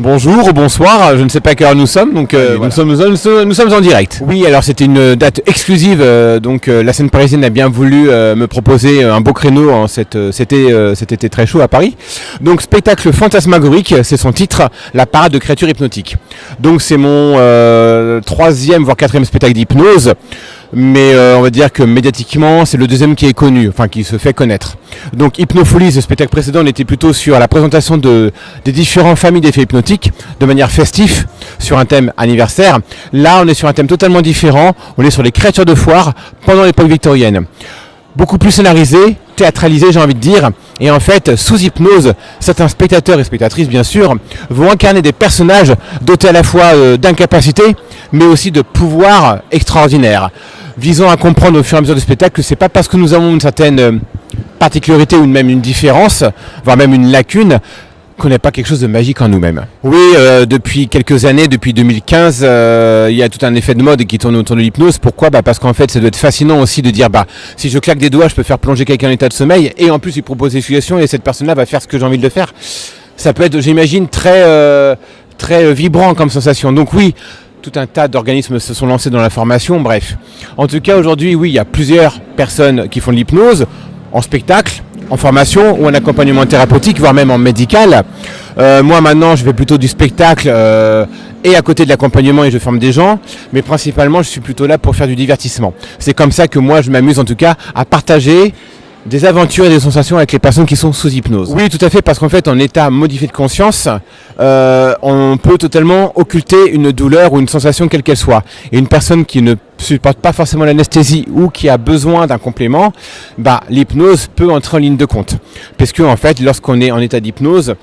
Bonjour, bonsoir, je ne sais pas à quelle heure nous sommes, donc Voilà. nous sommes en direct. Oui, alors c'était une date exclusive, la scène parisienne a bien voulu me proposer un beau créneau en cet été très chaud à Paris. Donc spectacle fantasmagorique, c'est son titre, La parade de créatures hypnotiques. Donc c'est mon troisième voire quatrième spectacle d'hypnose. Mais on va dire que médiatiquement, c'est le deuxième qui est connu, enfin qui se fait connaître. Donc Hypnofolie, ce spectacle précédent, on était plutôt sur la présentation des différentes familles d'effets hypnotiques, de manière festive, sur un thème anniversaire. Là, on est sur un thème totalement différent, on est sur les créatures de foire pendant l'époque victorienne. Beaucoup plus scénarisé, théâtralisé, j'ai envie de dire. Et en fait, sous hypnose, certains spectateurs et spectatrices, bien sûr, vont incarner des personnages dotés à la fois d'incapacité, mais aussi de pouvoirs extraordinaires. Visant à comprendre au fur et à mesure du spectacle que c'est pas parce que nous avons une certaine particularité ou même une différence, voire même une lacune, qu'on n'a pas quelque chose de magique en nous-mêmes. Oui, depuis quelques années, depuis 2015, il y a tout un effet de mode qui tourne autour de l'hypnose. Pourquoi ? Parce qu'en fait, ça doit être fascinant aussi de dire, si je claque des doigts, je peux faire plonger quelqu'un en état de sommeil, et en plus, il propose des suggestions, et cette personne-là va faire ce que j'ai envie de le faire. Ça peut être, j'imagine, très vibrant comme sensation. Donc oui, tout un tas d'organismes se sont lancés dans la formation, bref. En tout cas, aujourd'hui, oui, il y a plusieurs personnes qui font de l'hypnose, en spectacle, en formation ou en accompagnement thérapeutique, voire même en médical. Moi maintenant je fais plutôt du spectacle et à côté de l'accompagnement et je forme des gens, mais principalement je suis plutôt là pour faire du divertissement. C'est comme ça que moi je m'amuse en tout cas à partager des aventures et des sensations avec les personnes qui sont sous hypnose. Oui, tout à fait, parce qu'en fait, en état modifié de conscience, on peut totalement occulter une douleur ou une sensation quelle qu'elle soit. Et une personne qui ne supporte pas forcément l'anesthésie ou qui a besoin d'un complément, l'hypnose peut entrer en ligne de compte. Parce que en fait, lorsqu'on est en état d'hypnose,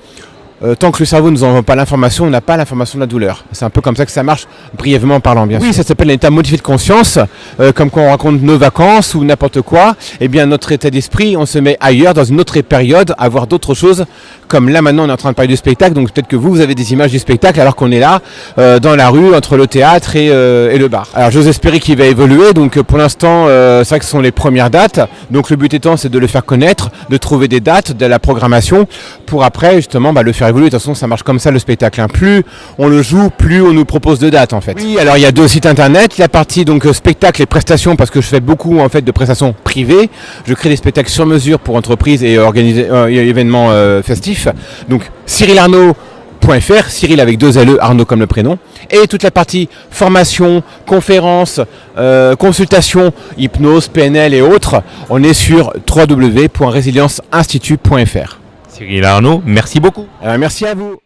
tant que le cerveau ne nous envoie pas l'information, on n'a pas l'information de la douleur. C'est un peu comme ça que ça marche, brièvement parlant, bien sûr. Oui, ça s'appelle un état modifié de conscience, comme quand on raconte nos vacances ou n'importe quoi. Eh bien, notre état d'esprit, on se met ailleurs, dans une autre période, à voir d'autres choses. Comme là, maintenant, on est en train de parler du spectacle, donc peut-être que vous avez des images du spectacle, alors qu'on est là, dans la rue, entre le théâtre et le bar. Alors, j'ose espérer qu'il va évoluer, donc pour l'instant, c'est vrai que ce sont les premières dates. Donc, le but étant, c'est de le faire connaître, de trouver des dates, de la programmation, pour après, justement, le faire évoluer. De toute façon, ça marche comme ça le spectacle. Plus on le joue, plus on nous propose de dates en fait. Oui, alors il y a 2 sites internet. La partie spectacle et prestations, parce que je fais beaucoup en fait de prestations privées. Je crée des spectacles sur mesure pour entreprises et organiser événements festifs. Donc cyrilarnaud.fr, Cyril avec 2 LE, Arnaud comme le prénom. Et toute la partie formation, conférences, consultation, hypnose, PNL et autres, on est sur www.résilience-institut.fr. Cyril Arnaud, merci beaucoup. Merci à vous.